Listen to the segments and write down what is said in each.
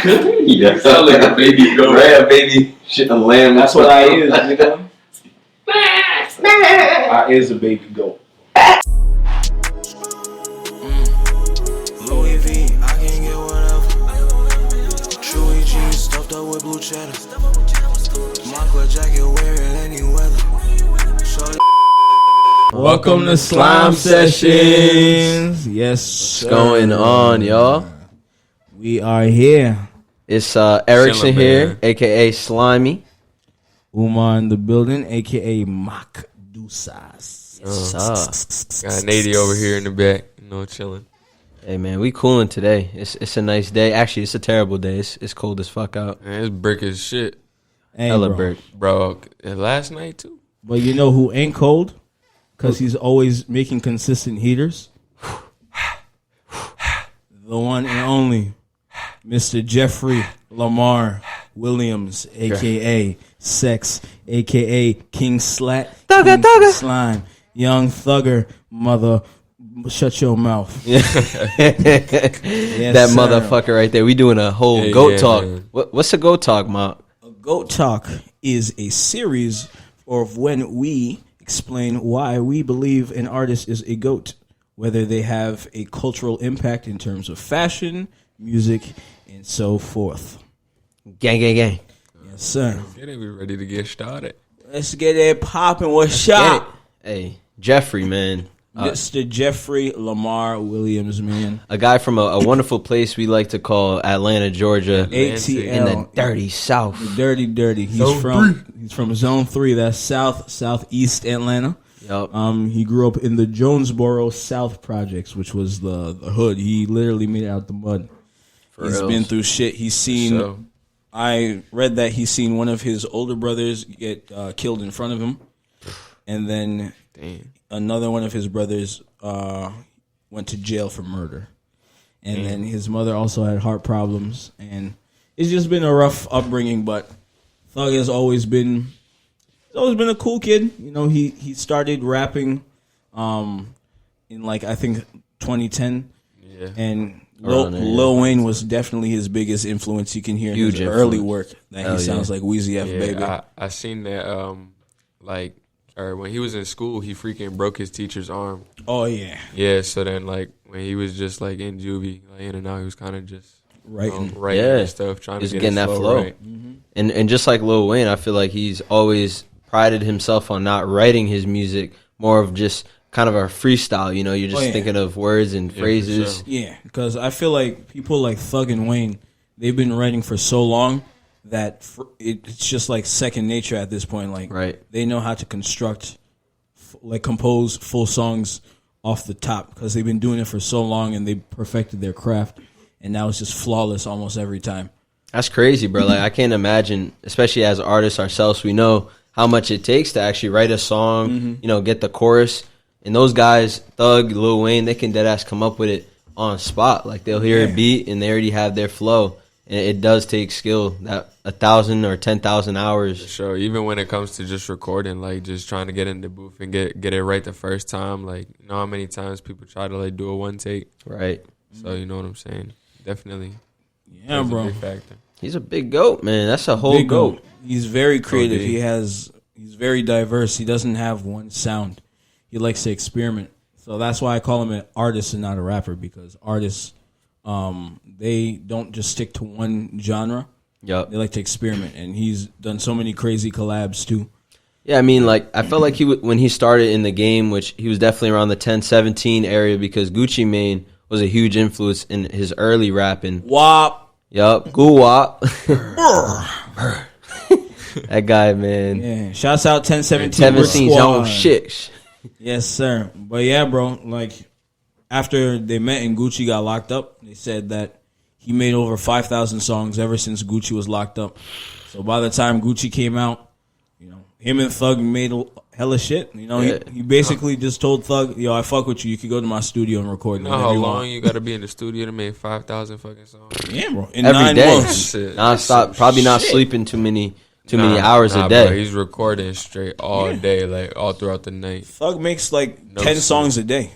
Yeah, sound like a baby goat. Right, a baby shit a lamb. That's what I is, nigga. I is a baby goat. Louis V, I can get whatever. Chewy jeans stuffed up with blue cheddar. Moncler jacket, wear it any weather. Shorty. Welcome to Slime Sessions. Yes, sir. What's going on, y'all? We are here. It's Erickson Chillin', here, man. aka Slimy. Umar in the building, aka Mak Dusas. Got Nady over here in the back, chilling. Hey man, we cooling today. It's a nice day. Actually, it's a terrible day. It's cold as fuck out. Man, it's brick as shit, Hey, Hella bro. brick. bro. And last night too. But you know who ain't cold? Because he's always making consistent heaters. The one and only Mr. Jeffrey Lamar Williams, a.k.a. Sex, a.k.a. King Slat, King Slime, Young Thugger, mother, shut your mouth. That sir. motherfucker right there. We doing a whole Yeah, goat yeah, talk. man. What's a goat talk, Mark? Goat Talk is a series of when we explain why we believe an artist is a goat, whether they have a cultural impact in terms of fashion, music, and so forth. Gang, gang, gang. Yes, sir. Get it, we ready to get started. Let's get it popping. What's Get it. up? Hey, Jeffrey, man. Mr. Jeffrey Lamar Williams, man. A guy from a wonderful place we like to call Atlanta, Georgia. ATL. In the dirty South. Dirty. He's from Zone 3. That's southeast Atlanta. Yup. He grew up in the Jonesboro South Projects, which was the hood. He literally made it out the mud. He's reals. been through shit. He's seen. So, I read that he's seen one of his older brothers get killed in front of him, and then damn. another one of his brothers went to jail for murder. And then his mother also had heart problems, and it's just been a rough upbringing. But Thug has always been a cool kid. You know, he started rapping in I think 2010, Yeah. and Around there, Lil Wayne was definitely his biggest influence. You can hear in Huge his early influence. work that Hell he sounds like Weezy F, baby. Yeah, I seen that. Or when he was in school, he freaking broke his teacher's arm. Oh yeah, Yeah, so then when he was just in juvie, in and out, he was kind of just Writing. writing Yeah. and stuff, trying He's to get getting his that flow. right. And just like Lil Wayne, I feel like he's always prided himself on not writing his music, more of just kind of a freestyle. You know, you're just Oh, yeah. thinking of words and for phrases. sure. Yeah, because I feel like people like Thug and Wayne, they've been writing for so long that it's just like second nature at this point. Like, Right. they know how to compose full songs off the top because they've been doing it for so long and they perfected their craft, and now it's just flawless almost every time. That's crazy, bro. Like I can't imagine, especially as artists ourselves, we know how much it takes to actually write a song, get the chorus. And those guys, Thug, Lil Wayne, they can deadass come up with it on spot. Like they'll hear a beat and they already have their flow. And it does take skill, that 1,000 or 10,000 hours. Sure, even when it comes to just recording, just trying to get in the booth and get it right the first time, how many times people try to do a one take. Right. So you know what I'm saying? Definitely. Yeah, plays a bro. big factor. He's a big goat, man. That's a whole Big goat. He's very creative. big. He's very diverse. He doesn't have one sound. He likes to experiment. So that's why I call him an artist and not a rapper, because artists, they don't just stick to one genre. Yup. They like to experiment, and he's done so many crazy collabs too. Yeah, I mean, I felt like when he started in the game, which he was definitely around the 10, 17 area, because Gucci Mane was a huge influence in his early rapping. WAP. Yup, Goo Wop. That guy, man. Yeah. Shouts out 1017. 17's own shit. Yes, sir. But yeah, bro, after they met and Gucci got locked up, they said that he made over 5,000 songs ever since Gucci was locked up. So by the time Gucci came out, him and Thug made hella shit. He basically just told Thug, "Yo, I fuck with you. You could go to my studio and record." You know how long you got to be in the studio to make 5,000 fucking songs? Yeah, bro. In Every 9 day. months. Shit. Non-stop. Probably not sleeping too many hours a day. Bro, he's recording straight all day, all throughout the night. Thug makes 10 sleep. songs a day.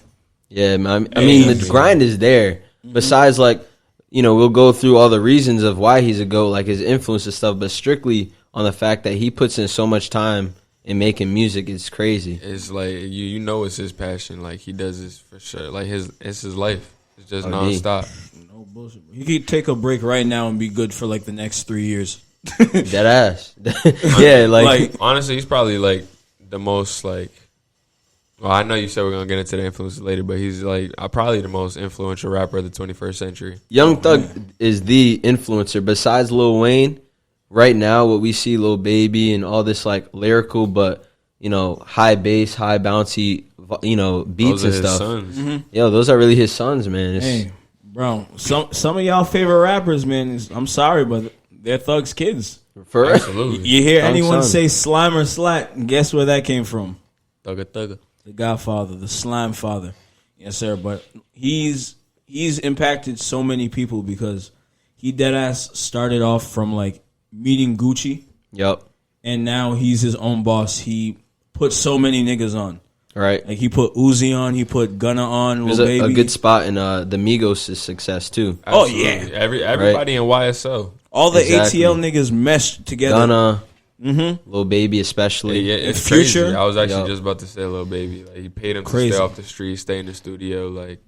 Yeah, man. I mean, the grind is there. Besides, we'll go through all the reasons of why he's a GOAT, like his influence and stuff, but strictly on the fact that he puts in so much time in making music, it's crazy. It's like you know it's his passion. Like he does this for sure. Like it's his life. It's just nonstop. No bullshit. He could take a break right now and be good for like the next 3 years. Dead ass. Yeah, like honestly, he's probably like the most like. Well, I know you said we're gonna get into the influences later, but he's like probably the most influential rapper of the 21st century. Young Thug is the influencer. Besides Lil Wayne, right now what we see, Lil Baby and all this like lyrical, but high bass, high bouncy, beats Those and are his stuff. sons. Mm-hmm. Yo, those are really his sons, man. Hey, bro, some of y'all favorite rappers, man. I'm sorry, but they're Thug's kids. Absolutely. You hear Thug's anyone son. say slime or slat? And guess where that came from? Thugga. The Godfather, the Slime Father. Yes, sir. But he's impacted so many people because he deadass started off from like meeting Gucci, Yep. and now he's his own boss. He put so many niggas on. Right. Like he put Uzi on, he put Gunna on, There's Lil Baby. a good spot in the Migos' success too. Absolutely. Oh, yeah. Everybody in YSL. All the Exactly. ATL niggas meshed together. Gunna, Lil Baby especially. Yeah, it's Future. crazy. I was actually Yup. just about to say Lil Baby. Like he paid him Crazy. to stay off the street, stay in the studio. Like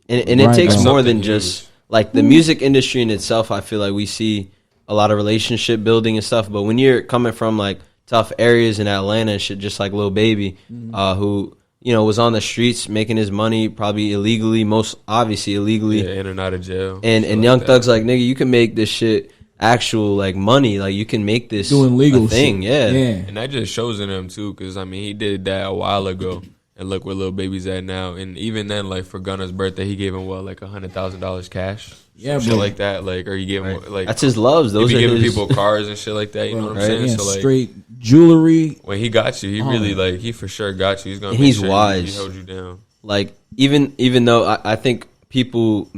And it Right, takes bro. more Something than just like the music industry in itself. I feel like we see a lot of relationship building and stuff, but when you're coming from like tough areas in Atlanta and shit, just like Lil Baby, who was on the streets making his money probably illegally, most obviously illegally, in and out of jail. and shit like Young that. Thug's like, nigga, you can make this shit actual like money, like you can make this Doing legal a thing, shit. yeah. And that just shows in him too, because I mean he did that a while ago, and look where Lil Baby's at now. And even then, like for Gunna's birthday, he gave him like $100,000 cash, Yeah, shit bro. like that. Like or you gave him like That's his loves. he Those be are giving his. people cars and shit like that. You know what I'm Right. saying? Yeah, So like straight jewelry. when he got you, he really like he for sure got you. He's gonna And make he's sure wise. He held you down. Like even though I think people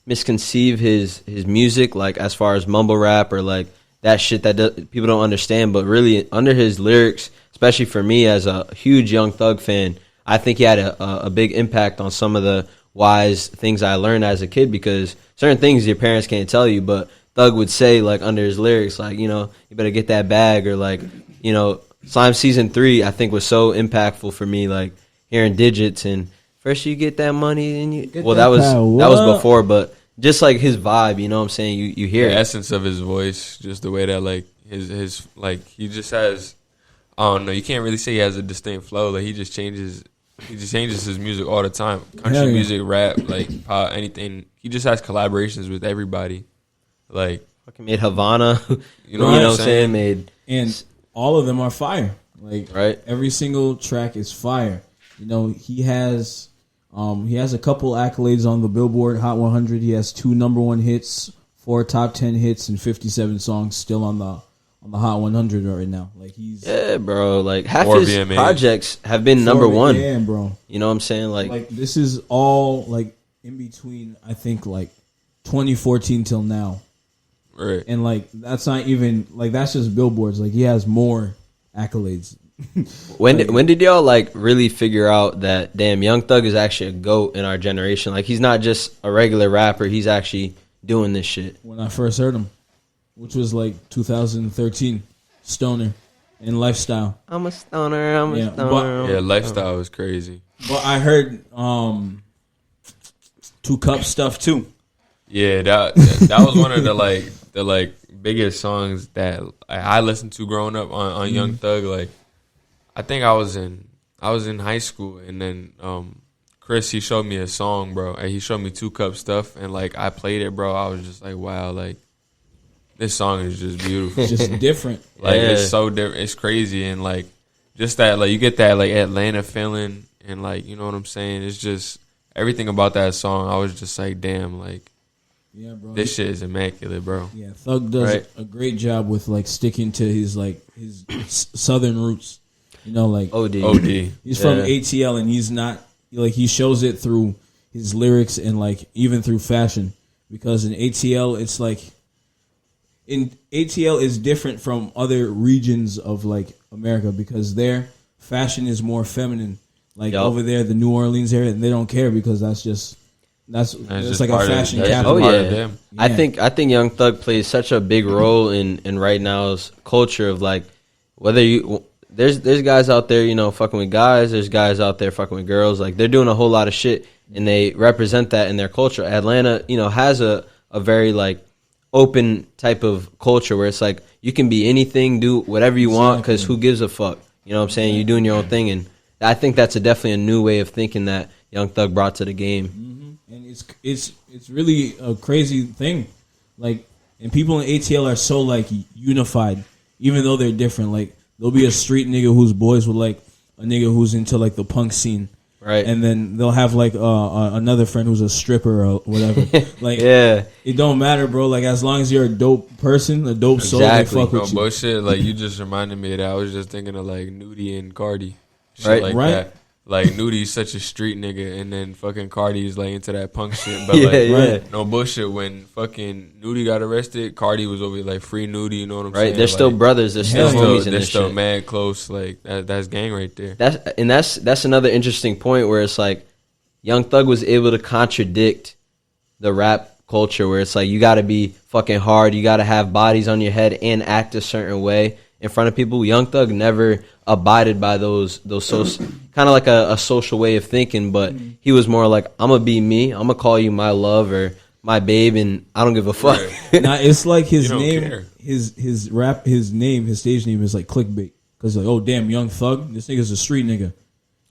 misconceive his music, like as far as mumble rap or like that shit that people don't understand, but really under his lyrics, especially for me as a huge Young Thug fan, I think he had a big impact on some of the wise things I learned as a kid, because certain things your parents can't tell you, but Thug would say like under his lyrics, like, you better get that bag, or like, Slime Season 3 I think was so impactful for me, like hearing digits and first you get that money and Get that that was power. that was What? before, but just like his vibe, you know what I'm saying? You hear The it. essence of his voice, just the way that like his like he just has. I don't know. You can't really say he has a distinct flow. Like he just changes his music all the time. Country Hell yeah. music, rap, like pop, anything. He just has collaborations with everybody. Like Fucking made Havana, you know what I'm saying? Made And all of them are fire. Like Right. every single track is fire. He has a couple accolades on the Billboard Hot 100. He has 2 number 1 hits, 4 top 10 hits, and 57 songs still on the Hot 100 right now. Like he's yeah, bro. Like half Or his VMAs. projects have been number one. Yeah, bro. You know what I'm saying? Like this is all like in between. I think like 2014 till now. Right. And like that's not even like that's just billboards. Like he has more accolades. When did y'all like really figure out that damn Young Thug is actually a GOAT in our generation? Like he's not just a regular rapper, he's actually doing this shit. When I first heard him, which was like 2013, Stoner and Lifestyle. I'm a stoner, I'm Yeah, a stoner. Yeah, lifestyle was crazy. But I heard 2 Cup stuff too. Yeah, that was one of the biggest songs that I listened to growing up on Young Thug. Like I think I was in high school, and then Chris, he showed me a song, bro, and he showed me 2 Cup stuff, and like I played it, bro. I was just like, wow, like this song is just beautiful. It's just different. Like Yeah. it's so different. It's crazy, and like just that, like you get that like Atlanta feeling, and like you know what I'm saying. It's just everything about that song. I was just like, damn, like Yeah, bro. this shit is immaculate, bro. Yeah, Thug does Right. a great job with like sticking to his southern roots. Like OD. OD. he's from Yeah. ATL, and he's not like he shows it through his lyrics and like even through fashion. Because in ATL, it's like in ATL is different from other regions of like America because their fashion is more feminine. Like Yup. over there, the New Orleans area, and they don't care because that's just That's just like a part of- fashion that's just capital. part Oh of yeah. them. Yeah. I think Young Thug plays such a big role in right now's culture of like whether you there's guys out there, you know, fucking with guys, there's guys out there fucking with girls, like they're doing a whole lot of shit and they represent that in their culture. Atlanta, you know, has a very like open type of culture where it's like you can be anything, do whatever you want cuz who gives a fuck. You know what I'm saying? You're doing your own thing, and I think that's definitely a new way of thinking that Young Thug brought to the game. And it's really a crazy thing, like, and people in ATL are so like unified, even though they're different. Like, there'll be a street nigga who's boys with like a nigga who's into like the punk scene, Right. And then they'll have like another friend who's a stripper or whatever. Like, Yeah. it don't matter, bro. Like, as long as you're a dope person, a dope soul, Exactly. they fuck No with you. bullshit. Like you just reminded me of that. I was just thinking of like Nudie and Cardi, shit Right. like Right. that. Like Nudie's such a street nigga, and then fucking Cardi's like into that punk shit. But Yeah, like, yeah. no bullshit. When fucking Nudie got arrested, Cardi was over like free Nudie. You know what I'm Right. saying? They're still Like, brothers. They're still Hell yeah. homies in they're this still shit. mad close. Like that's gang right there. That's another interesting point where it's like Young Thug was able to contradict the rap culture where it's like you got to be fucking hard, you got to have bodies on your head and act a certain way in front of people. Young Thug never abided by those social, kind of like a social way of thinking, but he was more like, I'm gonna be me, I'm gonna call you my love or my babe, and I don't give a fuck. Right. Nah, it's like his You don't name, care. his stage name is like clickbait. Because like, oh damn, Young Thug, this nigga's a street nigga.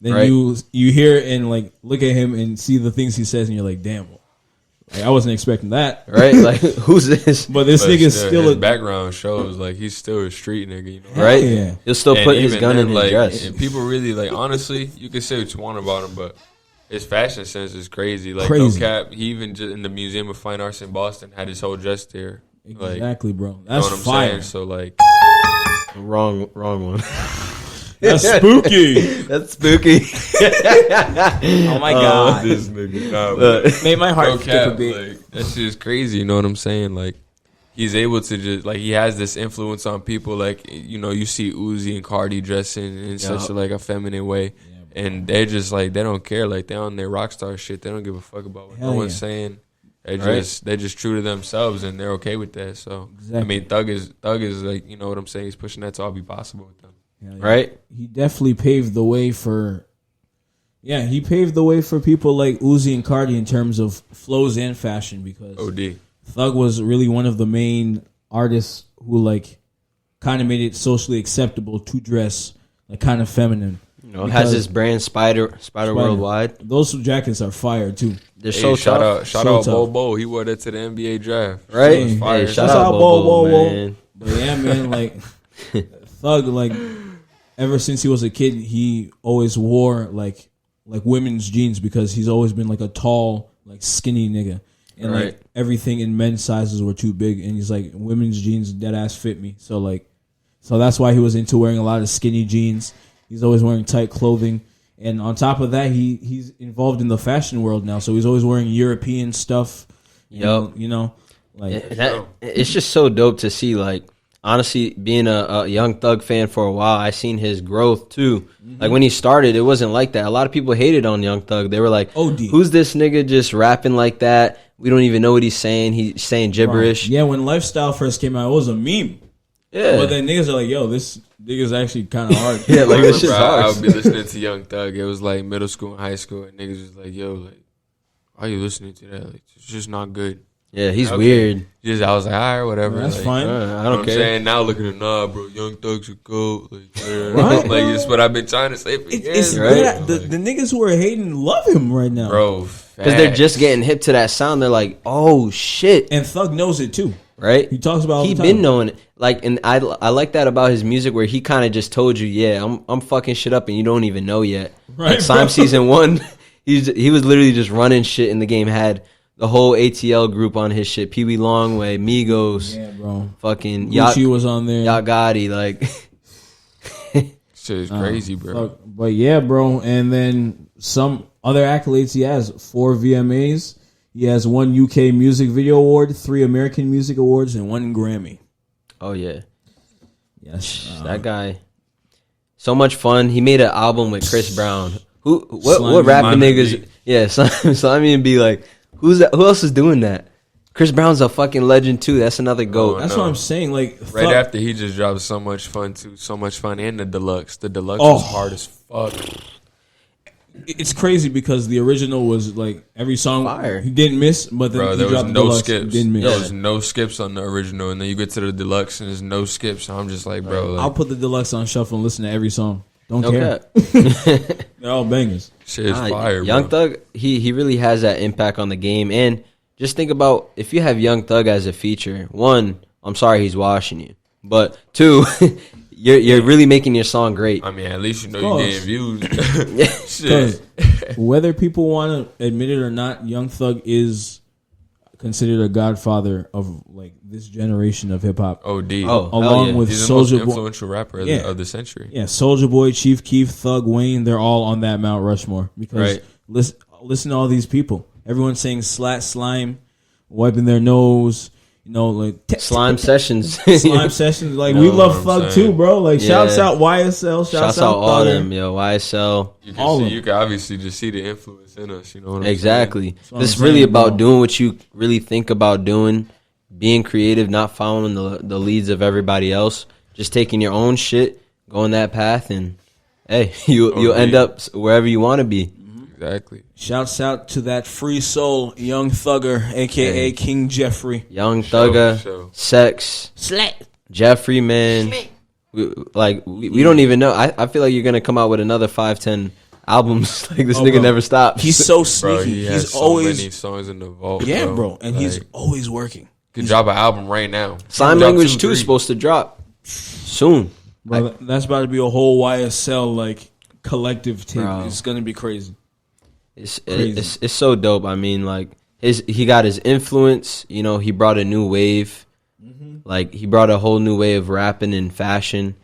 Then Right. you hear and like look at him and see the things he says, and you're like, damn, like, I wasn't expecting that. Right? Like, who's this? But this But nigga's still his a background shows like he's still a street nigga. You know? Right? yeah. He'll still And put his even gun then, in his like, dress. and people really like. Honestly, you can say what you want about him, but his fashion sense is crazy. Like Crazy. no cap, he even just in the Museum of Fine Arts in Boston had his whole dress there. Like, Exactly, bro. you know That's what I'm fire. saying? So like, Wrong one. That's spooky. That's spooky. Oh my god, this nigga, nah, but made my heart no skip a cap, beat. like that shit is crazy. You know what I'm saying? Like he's able to just like he has this influence on people. Like you know, you see Uzi and Cardi dressing in such a, like a feminine way. And they're just like they don't care, like they're on their rock star shit. They don't give a fuck about what Hell no one's yeah. saying. They're Right. just true to themselves, and they're okay with that. So Exactly. I mean, Thug is like, you know what I'm saying. He's pushing that to all be possible with them. Hell yeah. Right? He definitely paved the way for. Yeah, he paved the way for people like Uzi and Cardi in terms of flows and fashion, because Od. Thug was really one of the main artists who like kind of made it socially acceptable to dress like kind of feminine. You know, has Because- his brand Spider Worldwide. Those jackets are fire too. They're Hey, so shout tough. out, shout So out, tough. Bobo. He wore that to the NBA draft. Right? Hey, fire. shout Shout out out Bobo, Bobo, man. But yeah, man, like Thug, like ever since he was a kid, he always wore like women's jeans because he's always been like a tall, like skinny nigga, and Right. like everything in men's sizes were too big, and he's like, women's jeans dead ass fit me. So that's why he was into wearing a lot of skinny jeans. He's always wearing tight clothing. And on top of that, he's involved in the fashion world now, so he's always wearing European stuff. Yup. You know, like It's just so dope to see. Like, honestly, being a Young Thug fan for a while, I seen his growth too. Like when he started, it wasn't like that. A lot of people hated on Young Thug. They were like, OD. "Who's this nigga just rapping like that? We don't even know what he's saying. He's saying gibberish." Yeah, when Lifestyle first came out, it was a meme. Yeah. But then niggas are like, yo, this nigga's actually kind of hard. Yeah, like I this shit's remember I hard. would be listening to Young Thug. It was like middle school and high school, and niggas was like, "Yo, like, why are you listening to that? Like, it's just not good." Yeah, he's Okay. weird. Just I was like, "All right, whatever." That's like, fine. I You know don't what I'm care. saying? Now look at it, nah, bro. Young Thug's a goat. Like, yeah. Right. Like it's what I've been trying to say for years, It's bro. right. the niggas who are hating love him right now. Bro, Because they're just getting hip to that sound. They're like, "Oh shit!" And Thug knows it too. Right? He talks about it all He the time. been knowing it. Like, and I like that about his music where he kind of just told you, "Yeah, I'm fucking shit up," and you don't even know yet. Right, Like Slime bro. season 1, he was literally just running shit in the game. Had the whole ATL group on his shit. Pee Wee Longway, Migos, Yeah, bro. fucking Gucci was on there. Yacht Gotti, like. shit is crazy, bro. Fuck. But yeah, bro. And then some other accolades he has: 4 VMAs. He has 1 UK Music Video Award, 3 American Music Awards, and 1 Grammy. Oh yeah, Yes, that guy. So much fun. He made an album with Chris Brown. What Slimy rapping Slimy niggas? beat. Yeah, Slimy and be like, Who else is doing that? Chris Brown's a fucking legend too. That's another GOAT. That's what I'm saying. Like right after he just dropped So Much Fun too. So Much Fun and the Deluxe. The Deluxe was hard as fuck. It's crazy because the original was like every song Fire. he didn't miss, but then Bro, he there was dropped the no deluxe, skips. didn't miss. There was no skips on the original, and then you get to the Deluxe and there's no skips. And I'm just like, bro, like, I'll put the deluxe on shuffle and listen to every song. Don't No care. cap. They're all bangers. shit is fire, Young bro. Thug, he really has that impact on the game. And just think about if you have Young Thug as a feature. One, I'm sorry he's washing you, but two, you're really making your song great. I mean, at least you know you're getting views. Because Shit. whether people want to admit it or not, Young Thug is considered a godfather of like this generation of hip hop. OD. Oh, hell along yeah. with He's the most Soulja Boy. influential rapper Yeah. of the century. Yeah, Soulja Boy, Chief Keef, Thug, Wayne, they're all on that Mount Rushmore. Because Right. listen to all these people. Everyone's saying slat slime, wiping their nose, you know, like Slime Sessions. slime sessions. Like You we know love what I'm Thug saying. too, bro. Like Yeah. shouts out YSL, Shouts out all of Thugger. them, yo. YSL. You All of can, them. you can obviously just see the influence in us. You know what I'm Exactly. what This is I'm really saying, about bro. doing what you really think about doing, being creative, not following the leads of everybody else, just taking your own shit, going that path, and hey, you'll end up wherever you want to be. saying? Exactly. Shouts out to that free soul, Young Thugger, aka King Jeffrey. Young Thugger, Show. Sex, Slat. Jeffrey, man. We don't even know. I feel like you're gonna come out with another 5-10 albums. Like this nigga bro. never stops. He's so Bro, sneaky. he has He's so always many songs in the vault. yeah, bro. bro, and he's Like, always working. could drop an album right now. Sign Drop Language 2, 2 is 3. supposed to drop soon. Bro, that's about to be a whole YSL like collective tape. Bro. It's gonna be crazy. It's so dope. I mean, like he got his influence. You know, he brought a new wave. Like he brought a whole new way of rapping and fashion.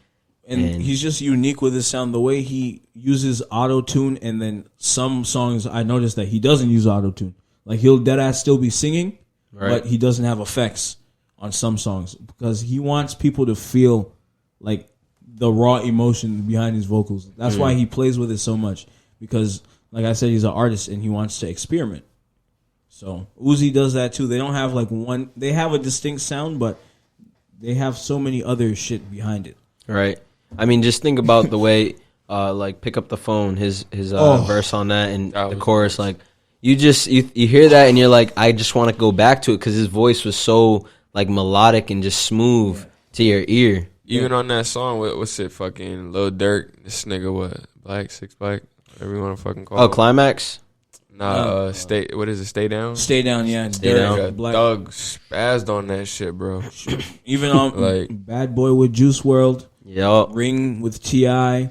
And he's just unique with his sound. The way he uses auto tune, and then some songs I noticed that he doesn't use auto tune. Like he'll deadass still be singing, Right. but he doesn't have effects on some songs because he wants people to feel like the raw emotion behind his vocals. That's why he plays with it so much because, like I said, he's an artist and he wants to experiment. So Uzi does that too. They don't have like one. They have a distinct sound, but they have so many other shit behind it. Right. I mean, just think about the way, like, Pick Up the Phone, his verse on that, and That the was chorus. Like, you hear that, and you're like, I just want to go back to it because his voice was so like melodic and just smooth to your ear. Even on that song, what's it? Fucking Lil Durk. This nigga, what? Black, 6 Black? Whatever you want to fucking call Oh, it. Climax. Nah, stay. What is it? Stay down. Stay down, yeah. Stay Derek, Down. Black. Thug spazzed on that shit, bro. Even on Like- Bad Boy with Juice World, Yup. Ring with T.I.,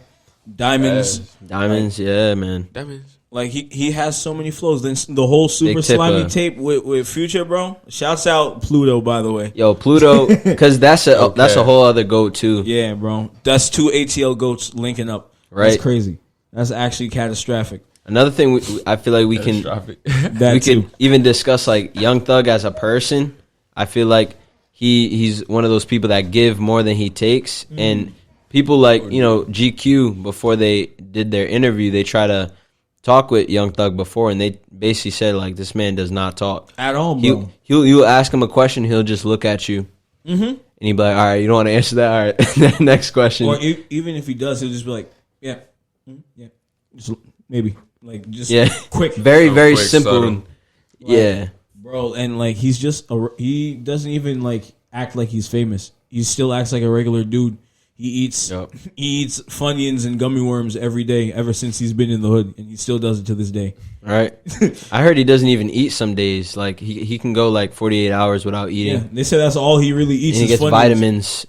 Diamonds. Diamonds. Yeah, man. That means Like he has so many flows. Then the whole Super Big Tipper. Slimy tape with Future, bro. Shouts out Pluto, by the way. Yo, Pluto, because that's a whole other goat too. Yeah, bro. That's two ATL goats linking up. Right. That's crazy. That's actually catastrophic. Another thing I feel like we can catastrophic. That we too. can even discuss like Young Thug as a person. I feel like he's one of those people that give more than he takes, and people like GQ before they did their interview, they try to talk with Young Thug before, and they basically said like this man does not talk At all, bro. You'll ask him a question, he'll just look at you, and he'll be like, all right, you don't want to answer that, all right, next question. Or even if he does, he'll just be like, yeah, yeah, just maybe like just Yeah. quick, very So very quick, simple. subtle. Yeah. bro. And like he's just he doesn't even like act like he's famous. He still acts like a regular dude. He eats Yup. he eats Funyuns and gummy worms every day ever since he's been in the hood, and he still does it to this day. Right. I heard he doesn't even eat some days. Like he can go like 48 hours without eating. Yeah, they say that's all he really eats. And he is gets Funyuns. vitamins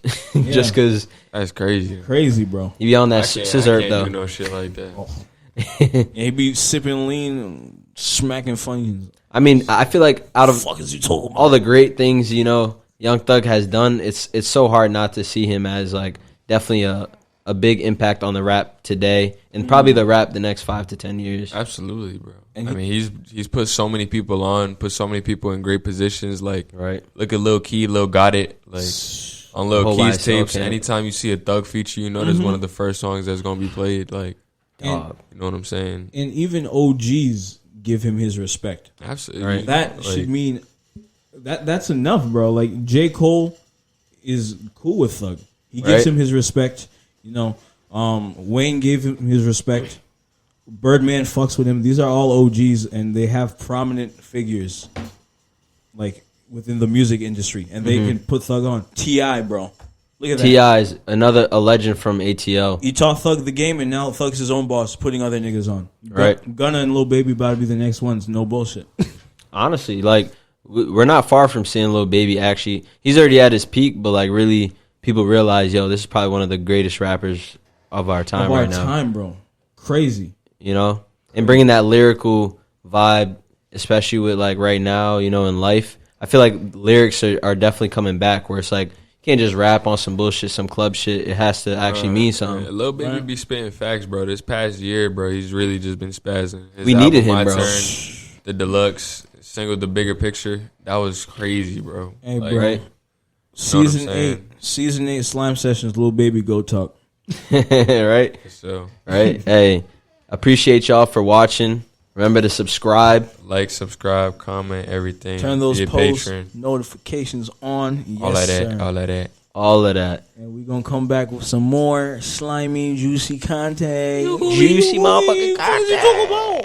just because That's crazy. Crazy, bro. he be on I that can't scissor do though. no shit like that. And he be sipping lean, and smacking Funyuns. I mean, I feel like out of Fuck is you talking about? all the great things Young Thug has done, it's so hard not to see him as like definitely a big impact on the rap today, and probably the rap the next 5 to 10 years. Absolutely, bro. And I mean, he's put so many people on, put so many people in great positions. Like, Right. look at Lil Key, Lil Got It. Like, on Lil Whole Key's YSL tapes, camp. anytime you see a Thug feature, you know that's one of the first songs that's going to be played. Like, And, you know what I'm saying? and even OGs give him his respect. Absolutely. Right. That should mean that's enough, bro. Like J. Cole is cool with Thug. He gives him his respect. You know, Wayne gave him his respect. Birdman fucks with him. These are all OGs, and they have prominent figures, like within the music industry, and they can put Thug on. T.I., bro, look at that. T.I. is a legend from ATL. He taught Thug the game, and now Thug's his own boss, putting other niggas on. Right. Gunna and Lil Baby about to be the next ones. No bullshit. Honestly, like we're not far from seeing Lil Baby. Actually, he's already at his peak, but like really, people realize, yo, this is probably one of the greatest rappers of our time right now. Time, bro. Crazy. You know, and bringing that lyrical vibe, especially with like right now, you know, in life. I feel like lyrics are definitely coming back. Where it's like you can't just rap on some bullshit, some club shit. It has to actually mean something. Lil Baby be spitting facts, bro. This past year, bro, he's really just been spazzing. His We needed him, My bro. Turn, the deluxe single, The Bigger Picture, that was crazy, bro. Hey, Like, bro. Right. Season saying? 8, Season 8 Slime Sessions, Lil Baby Go Talk. Right. So, Right. Hey, appreciate y'all for watching. Remember to subscribe. like, subscribe, comment, everything. Turn those Be a post patron. notifications on. Yes, All of that. sir. All of that. All of that. And we're going to come back with some more slimy, juicy content. Juicy motherfucking content.